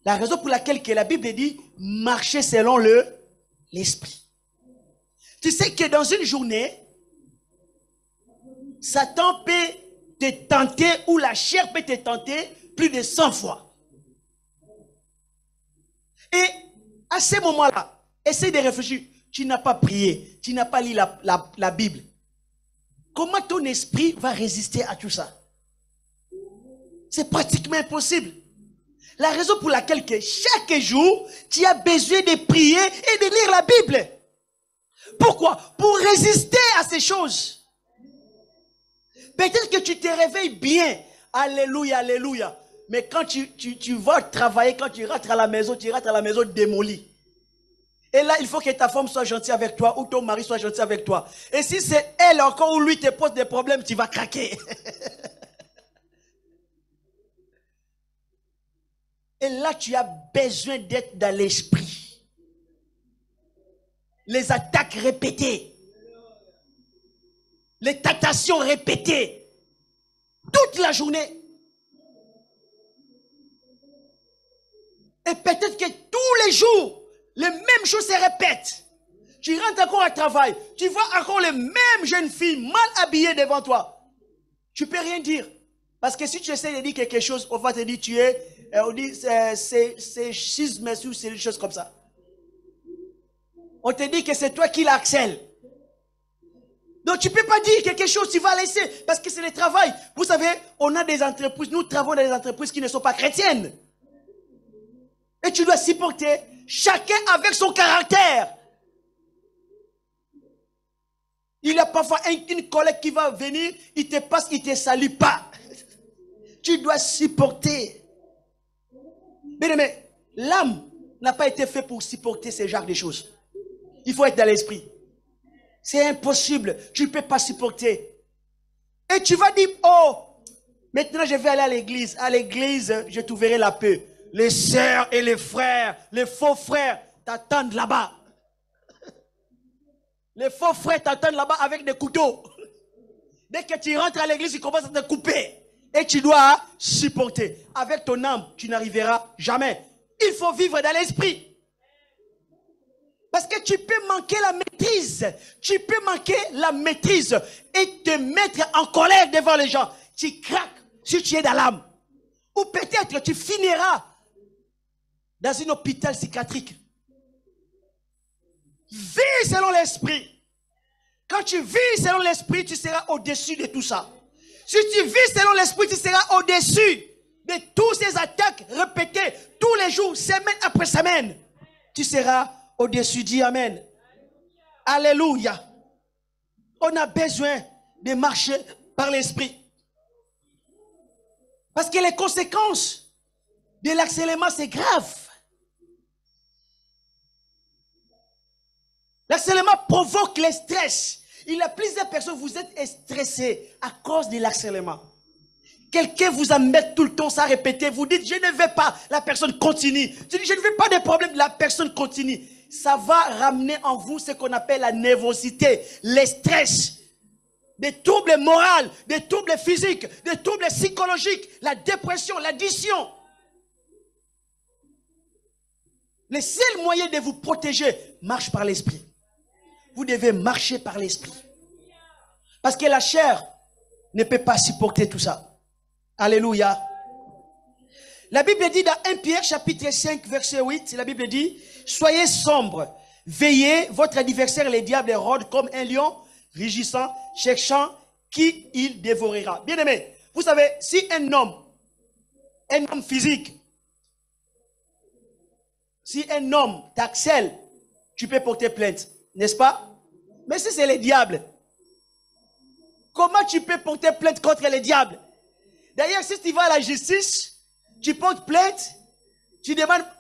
La raison pour laquelle que la Bible dit, marcher selon l'esprit. Tu sais que dans une journée, Satan peut te tenter, ou la chair peut te tenter plus de 100 fois. Et à ce moment-là, essaye de réfléchir. Tu n'as pas prié, tu n'as pas lu la Bible. Comment ton esprit va résister à tout ça? C'est pratiquement impossible. La raison pour laquelle que chaque jour, tu as besoin de prier et de lire la Bible. Pourquoi? Pour résister à ces choses. Peut-être que tu te réveilles bien. Alléluia, alléluia. Mais quand tu vas travailler, quand tu rentres à la maison, démoli. Et là, il faut que ta femme soit gentille avec toi ou ton mari soit gentil avec toi. Et si c'est elle encore ou lui te pose des problèmes, tu vas craquer. Et là, tu as besoin d'être dans l'esprit. Les attaques répétées. Les tentations répétées. Toute la journée. Et peut-être que tous les jours, les mêmes choses se répètent. Tu rentres encore au travail. Tu vois encore les mêmes jeunes filles mal habillées devant toi. Tu ne peux rien dire. Parce que si tu essaies de dire quelque chose, on va te dire tu es on dit c'est schisme ou c'est une chose comme ça. On te dit que c'est toi qui l'accèle. Donc tu ne peux pas dire quelque chose, tu vas laisser, parce que c'est le travail. Vous savez, on a des entreprises, nous travaillons dans des entreprises qui ne sont pas chrétiennes. Et tu dois supporter chacun avec son caractère. Il y a parfois une collègue qui va venir, il te passe, il ne te salue pas. Tu dois supporter. Mais l'âme n'a pas été faite pour supporter ce genre de choses. Il faut être dans l'esprit. C'est impossible. Tu ne peux pas supporter. Et tu vas dire, oh, maintenant je vais aller à l'église. À l'église, je trouverai la paix. Les sœurs et les frères, les faux frères t'attendent là-bas. Les faux frères t'attendent là-bas avec des couteaux. Dès que tu rentres à l'église, ils commencent à te couper. Et tu dois supporter. Avec ton âme, tu n'arriveras jamais. Il faut vivre dans l'esprit. Parce que tu peux manquer la maîtrise. Tu peux manquer la maîtrise et te mettre en colère devant les gens. Tu craques si tu es dans l'âme. Ou peut-être tu finiras dans un hôpital psychiatrique. Vis selon l'esprit. Quand tu vis selon l'esprit, tu seras au-dessus de tout ça. Si tu vis selon l'esprit, tu seras au-dessus de toutes ces attaques répétées tous les jours, semaine après semaine. Tu seras au-dessus. Dis Amen. Alléluia. On a besoin de marcher par l'esprit. Parce que les conséquences de l'accélération, c'est grave. L'accélération provoque le stress. Il y a plusieurs personnes, vous êtes stressés à cause de l'accélération. Quelqu'un vous embête tout le temps, ça répéter, vous dites, je ne veux pas, la personne continue. Tu dis, je ne veux pas de problème, la personne continue. Ça va ramener en vous ce qu'on appelle la nervosité, le stress, des troubles moraux, des troubles physiques, des troubles psychologiques, la dépression, l'addiction. Le seul moyen de vous protéger marche par l'esprit. Vous devez marcher par l'esprit. Parce que la chair ne peut pas supporter tout ça. Alléluia. La Bible dit dans 1 Pierre chapitre 5 verset 8, la Bible dit, soyez sombres, veillez, votre adversaire le diable rôde comme un lion, rugissant, cherchant qui il dévorera. Bien aimé, vous savez, si un homme physique, si un homme t'accèle, tu peux porter plainte, n'est-ce pas? Mais si c'est le diable, comment tu peux porter plainte contre le diable? D'ailleurs, si tu vas à la justice, tu portes plainte,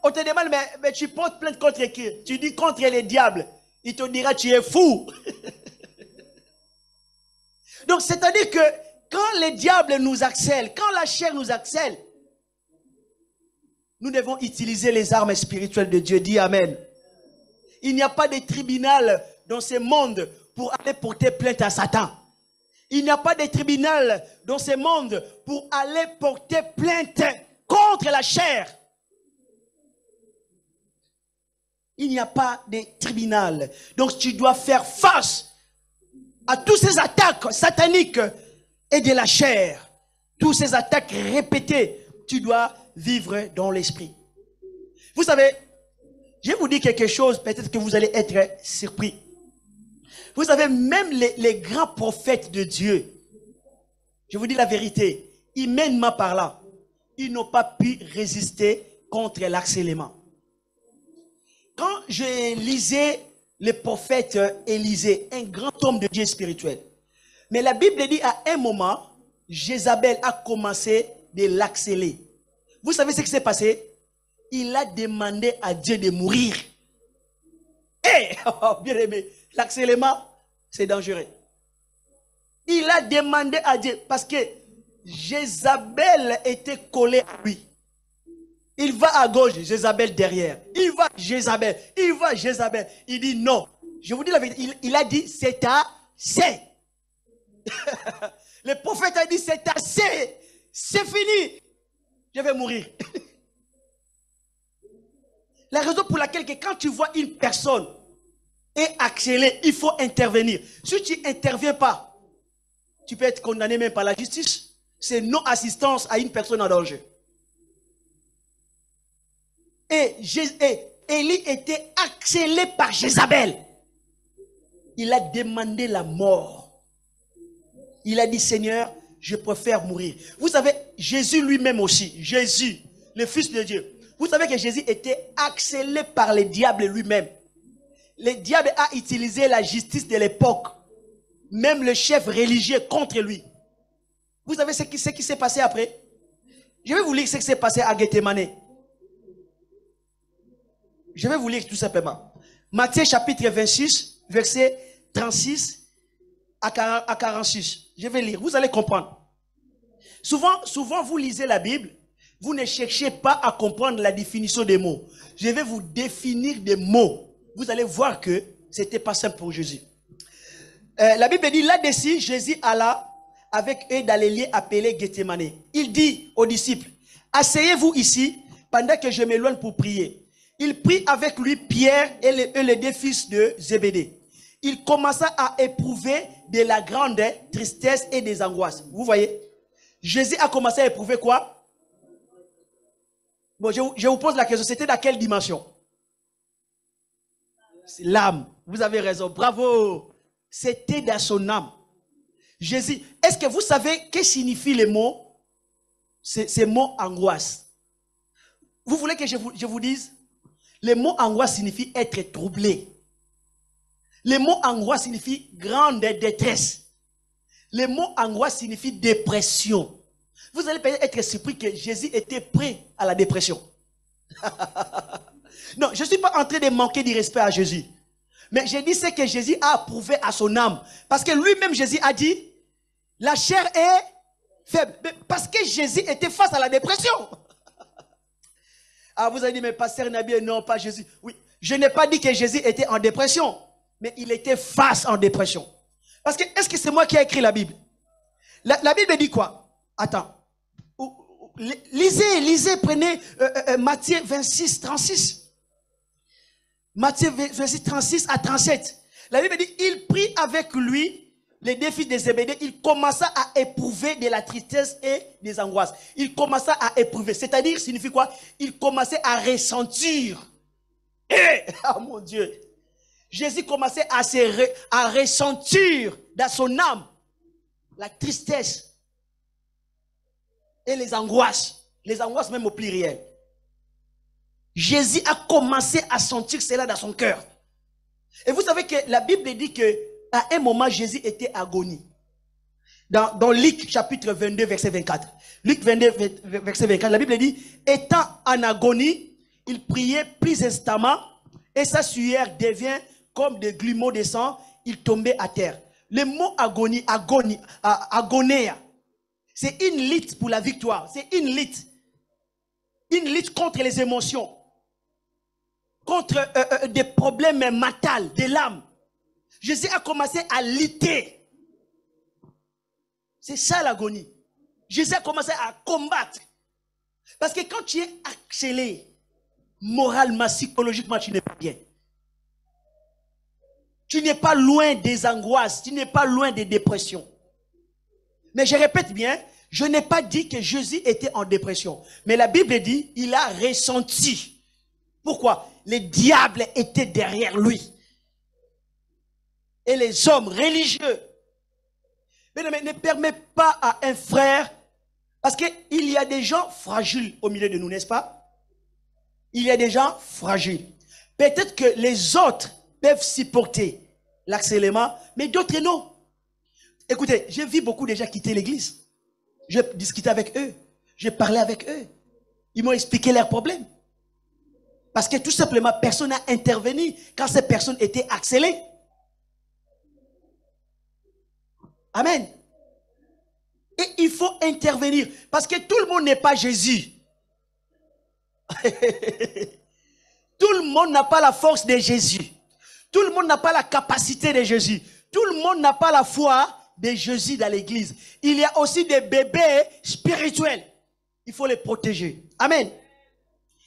on te demande, mais tu portes plainte contre qui? Tu dis contre le diable. Il te dira, tu es fou. Donc, c'est-à-dire que quand le diable nous accèle, quand la chair nous accèle, nous devons utiliser les armes spirituelles de Dieu. Dis Amen. Il n'y a pas de tribunal dans ce monde pour aller porter plainte à Satan. Il n'y a pas de tribunal dans ce monde pour aller porter plainte contre la chair. Il n'y a pas de tribunal. Donc tu dois faire face à toutes ces attaques sataniques et de la chair. Toutes ces attaques répétées, tu dois vivre dans l'esprit. Vous savez, je vais vous dire quelque chose, peut-être que vous allez être surpris. Vous savez, même les grands prophètes de Dieu, je vous dis la vérité, humainement parlant, ils n'ont pas pu résister contre l'accélération. Quand je lisais le prophète Élisée, un grand homme de Dieu spirituel, mais la Bible dit à un moment, Jézabel a commencé de l'accélérer. Vous savez ce qui s'est passé? Il a demandé à Dieu de mourir. Eh, bien aimé, l'accélération, c'est dangereux. Il a demandé à Dieu, parce que Jézabel était collé à lui. Il va à gauche, Jézabel derrière. Il va Jézabel, il va Jézabel. Il dit non. Je vous dis la vérité, il a dit c'est assez. Le prophète a dit c'est assez. C'est fini. Je vais mourir. La raison pour laquelle quand tu vois une personne est accélérée, il faut intervenir. Si tu n'interviens pas, tu peux être condamné même par la justice. C'est non-assistance à une personne en danger. Et Élie était harcelé par Jézabel. Il a demandé la mort. Il a dit, Seigneur, je préfère mourir. Vous savez, Jésus lui-même aussi, Jésus, le Fils de Dieu. Vous savez que Jésus était harcelé par le diable lui-même. Le diable a utilisé la justice de l'époque. Même le chef religieux contre lui. Vous savez ce qui s'est passé après? Je vais vous lire ce qui s'est passé à Gethsemane. Je vais vous lire tout simplement. Matthieu chapitre 26, verset 36 à 46. Je vais lire, vous allez comprendre. Souvent vous lisez la Bible, vous ne cherchez pas à comprendre la définition des mots. Je vais vous définir des mots. Vous allez voir que c'était pas simple pour Jésus. La Bible dit, là-dessus, Jésus alla avec eux dans les lieux appelés Gethsemane. Il dit aux disciples, asseyez-vous ici pendant que je m'éloigne pour prier. Il prit avec lui Pierre et les deux fils de Zébédée. Il commença à éprouver de la grande tristesse et des angoisses. Vous voyez? Jésus a commencé à éprouver quoi? Bon, je vous pose la question, c'était dans quelle dimension? C'est l'âme. Vous avez raison, bravo. C'était dans son âme. Jésus, est-ce que vous savez que signifie les mots? Ces mots angoisse. Vous voulez que je vous dise? Le mot angoisse signifie être troublé. Le mot angoisse signifie grande détresse. Le mot angoisse signifie dépression. Vous allez peut-être être surpris que Jésus était prêt à la dépression. Non, je ne suis pas en train de manquer de respect à Jésus. Mais j'ai dit ce que Jésus a approuvé à son âme. Parce que lui-même, Jésus a dit, la chair est faible. Mais parce que Jésus était face à la dépression. Ah, vous avez dit, mais pasteur Nabi, non, pas Jésus. Oui, je n'ai pas dit que Jésus était en dépression. Mais il était face en dépression. Parce que, est-ce que c'est moi qui ai écrit la Bible? La Bible dit quoi? Attends. Lisez, prenez Matthieu 26, 36. Matthieu 26, 36 à 37. La Bible dit, il prit avec lui les deux fils de Zébédée. Il commença à éprouver de la tristesse et des angoisses. Il commença à éprouver. C'est-à-dire, signifie quoi? Il commençait à ressentir. Oh mon Dieu. Jésus commençait à ressentir dans son âme la tristesse et les angoisses même au pluriel. Jésus a commencé à sentir cela dans son cœur. Et vous savez que la Bible dit que à un moment Jésus était agonie. Dans Luc chapitre 22 verset 24. Luc 22 verset 24, la Bible dit, étant en agonie, il priait plus instamment et sa sueur devient comme des grumeaux de sang, il tombait à terre. Le mot agonéa, c'est une lutte pour la victoire. C'est une lutte contre les émotions, contre des problèmes mentaux, de l'âme. Jésus a commencé à lutter. C'est ça l'agonie. Jésus a commencé à combattre. Parce que quand tu es harcelé, moralement, psychologiquement, tu n'es pas bien. Tu n'es pas loin des angoisses, tu n'es pas loin des dépressions. Mais je répète bien, je n'ai pas dit que Jésus était en dépression. Mais la Bible dit, il a ressenti. Pourquoi? Le diable était derrière lui. Et les hommes religieux. Mais ne permet pas à un frère, parce qu'il y a des gens fragiles au milieu de nous, n'est-ce pas? Il y a des gens fragiles. Peut-être que les autres peuvent supporter l'acellement, mais d'autres non. Écoutez, j'ai vu beaucoup de gens quitter l'église. J'ai discuté avec eux. J'ai parlé avec eux. Ils m'ont expliqué leurs problèmes. Parce que tout simplement, personne n'a intervenu quand ces personnes étaient harcelées. Amen. Et il faut intervenir. Parce que tout le monde n'est pas Jésus. Tout le monde n'a pas la force de Jésus. Tout le monde n'a pas la capacité de Jésus. Tout le monde n'a pas la foi de Jésus dans l'église. Il y a aussi des bébés spirituels. Il faut les protéger. Amen.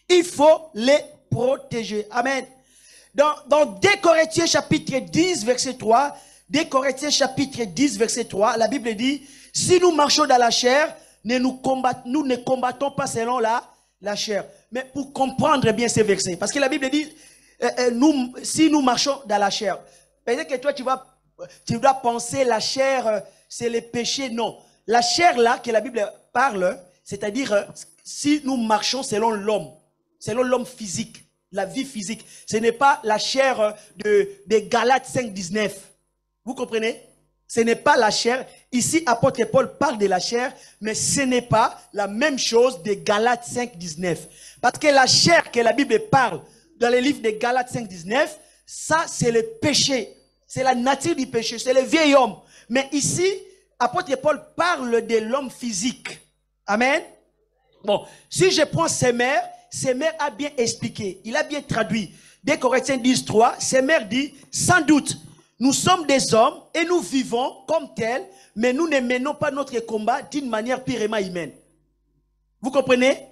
Il faut les protéger. Amen. Dans 2 Corinthiens chapitre 10 verset 3, 2 Corinthiens chapitre 10 verset 3, la Bible dit, si nous marchons dans la chair, nous ne combattons pas selon la la chair. Mais pour comprendre bien ces versets, parce que la Bible dit, si nous marchons dans la chair, peut-être que toi tu dois penser la chair, c'est le péché. Non. La chair là que la Bible parle, c'est-à-dire si nous marchons selon l'homme physique, la vie physique, ce n'est pas la chair de Galates 5, 19. Vous comprenez? Ce n'est pas la chair. Ici, apôtre Paul parle de la chair, mais ce n'est pas la même chose de Galates 5, 19. Parce que la chair que la Bible parle dans le livre de Galates 5, 19, ça c'est le péché. C'est la nature du péché, c'est le vieil homme. Mais ici, apôtre Paul parle de l'homme physique. Amen. Bon, si je prends Semer a bien expliqué, il a bien traduit. Dès Corinthiens 10, 3, Semer dit, sans doute, nous sommes des hommes et nous vivons comme tels, mais nous ne menons pas notre combat d'une manière purement humaine. Vous comprenez?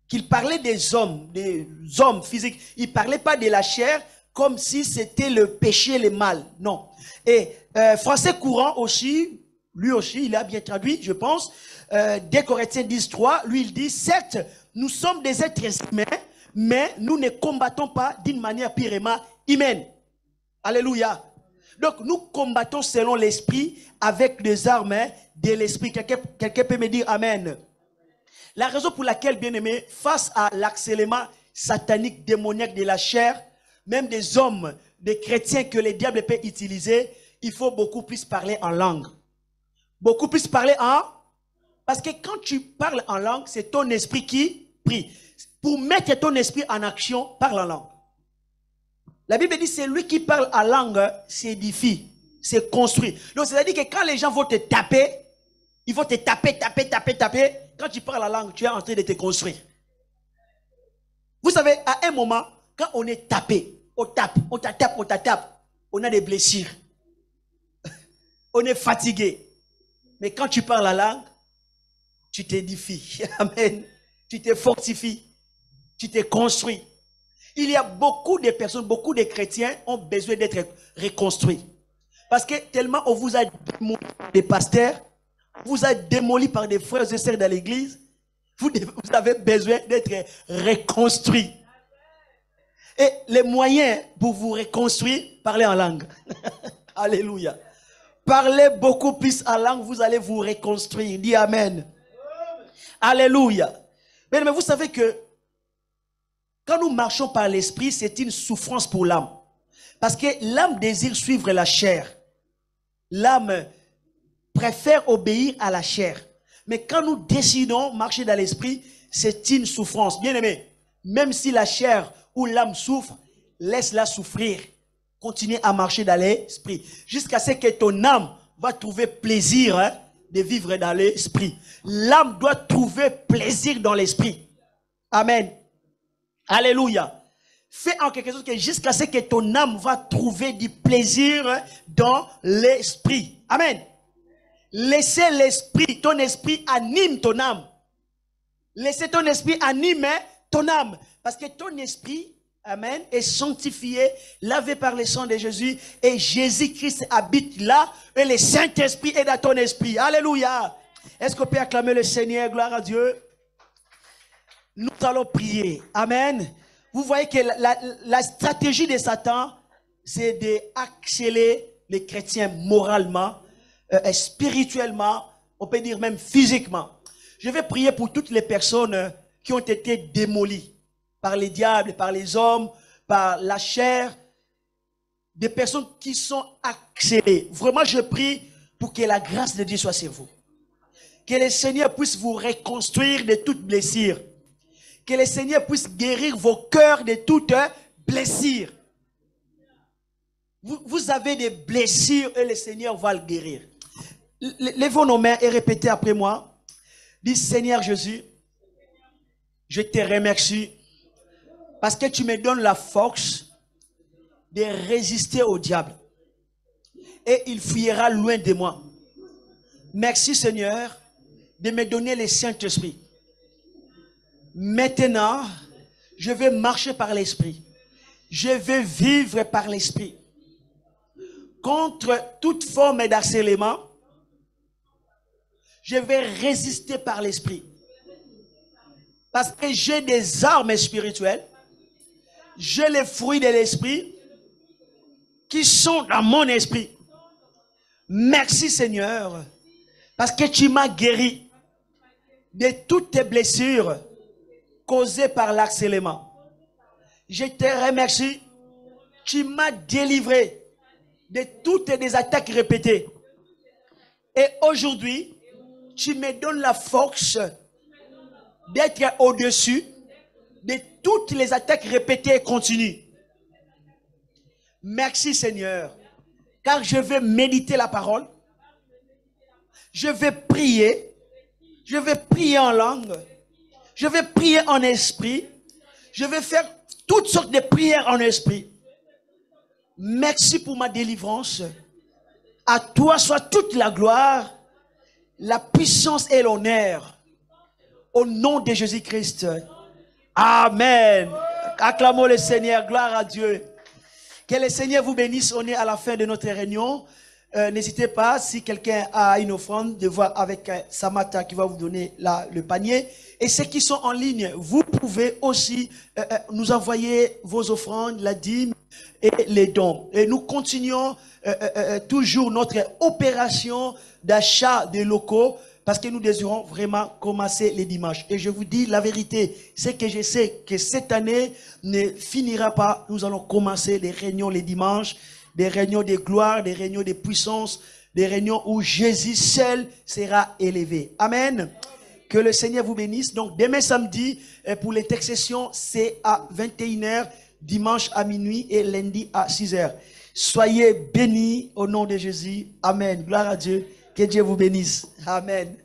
Qu'il parlait des hommes physiques. Il ne parlait pas de la chair comme si c'était le péché, le mal. Non. Et français courant aussi, lui aussi, il a bien traduit, je pense. Dès Corinthiens 10, 3, lui il dit, certes, nous sommes des êtres humains, mais nous ne combattons pas d'une manière purement humaine. Alléluia. Donc nous combattons selon l'esprit avec des armes de l'esprit. Quelqu'un peut me dire amen. La raison pour laquelle, bien aimé, face à l'accélément satanique, démoniaque de la chair, même des hommes, des chrétiens que le diable peut utiliser, il faut beaucoup plus parler en langue. Beaucoup plus parler en... Parce que quand tu parles en langue, c'est ton esprit qui prie. Pour mettre ton esprit en action, parle en langue. La Bible dit, c'est lui qui parle en langue, s'édifie, c'est construit. Donc, c'est-à-dire que quand les gens vont te taper, ils vont te taper. Quand tu parles la langue, tu es en train de te construire. Vous savez, à un moment, quand on est tapé, on tape, on a des blessures. On est fatigué. Mais quand tu parles la langue, tu t'édifies. Amen. Tu te fortifies. Tu te construis. Il y a beaucoup de personnes, beaucoup de chrétiens ont besoin d'être reconstruits. Parce que tellement on vous a démoli par des pasteurs, vous a démoli par des frères et sœurs dans l'église, vous avez besoin d'être reconstruits. Et les moyens pour vous reconstruire, parlez en langue. Alléluia. Parlez beaucoup plus en langue, vous allez vous reconstruire. Dis amen. Alléluia. Mais vous savez que quand nous marchons par l'esprit, c'est une souffrance pour l'âme. Parce que l'âme désire suivre la chair. L'âme préfère obéir à la chair. Mais quand nous décidons de marcher dans l'esprit, c'est une souffrance. Bien aimé, même si la chair ou l'âme souffre, laisse-la souffrir. Continue à marcher dans l'esprit. Jusqu'à ce que ton âme va trouver plaisir de vivre dans l'esprit. L'âme doit trouver plaisir dans l'esprit. Amen. Alléluia. Fais en quelque chose que jusqu'à ce que ton âme va trouver du plaisir dans l'esprit. Amen. Laissez l'esprit, ton esprit anime ton âme. Laissez ton esprit animer ton âme. Parce que ton esprit, amen, est sanctifié, lavé par le sang de Jésus. Et Jésus-Christ habite là. Et le Saint-Esprit est dans ton esprit. Alléluia. Est-ce qu'on peut acclamer le Seigneur? Gloire à Dieu. Nous allons prier. Amen. Vous voyez que la stratégie de Satan, c'est d'accélérer les chrétiens moralement, spirituellement, on peut dire même physiquement. Je vais prier pour toutes les personnes qui ont été démolies par les diables, par les hommes, par la chair. Des personnes qui sont accélérées. Vraiment, je prie pour que la grâce de Dieu soit sur vous. Que le Seigneur puisse vous reconstruire de toute blessure. Que le Seigneur puisse guérir vos cœurs de toute blessure. Vous avez des blessures et le Seigneur va le guérir. Levez nos mains et répétez après moi. Dis Seigneur Jésus, je te remercie parce que tu me donnes la force de résister au diable. Et il fuira loin de moi. Merci Seigneur de me donner le Saint-Esprit. Maintenant, je vais marcher par l'esprit. Je vais vivre par l'esprit. Contre toute forme d'harcèlement, je vais résister par l'esprit. Parce que j'ai des armes spirituelles. J'ai les fruits de l'esprit qui sont dans mon esprit. Merci Seigneur, parce que tu m'as guéri de toutes tes blessures causées par l'accident. Je te remercie, tu m'as délivré de toutes les attaques répétées. Et aujourd'hui, tu me donnes la force d'être au-dessus de toutes les attaques répétées et continues. Merci Seigneur, car je vais méditer la parole, je vais prier en langue, je vais prier en esprit, je vais faire toutes sortes de prières en esprit. Merci pour ma délivrance. À toi soit toute la gloire, la puissance et l'honneur. Au nom de Jésus-Christ. Amen. Acclamons le Seigneur. Gloire à Dieu. Que le Seigneur vous bénisse. On est à la fin de notre réunion. N'hésitez pas, si quelqu'un a une offrande, de voir avec Samantha qui va vous donner le panier. Et ceux qui sont en ligne, vous pouvez aussi nous envoyer vos offrandes, la dîme et les dons. Et nous continuons toujours notre opération d'achat de locaux parce que nous désirons vraiment commencer les dimanches. Et je vous dis la vérité, c'est que je sais que cette année ne finira pas. Nous allons commencer les réunions les dimanches, des réunions de gloire, des réunions de puissance, des réunions où Jésus seul sera élevé. Amen. Que le Seigneur vous bénisse. Donc demain samedi, pour l'intercession, c'est à 21h, dimanche à minuit et lundi à 6h. Soyez bénis au nom de Jésus. Amen. Gloire à Dieu. Que Dieu vous bénisse. Amen.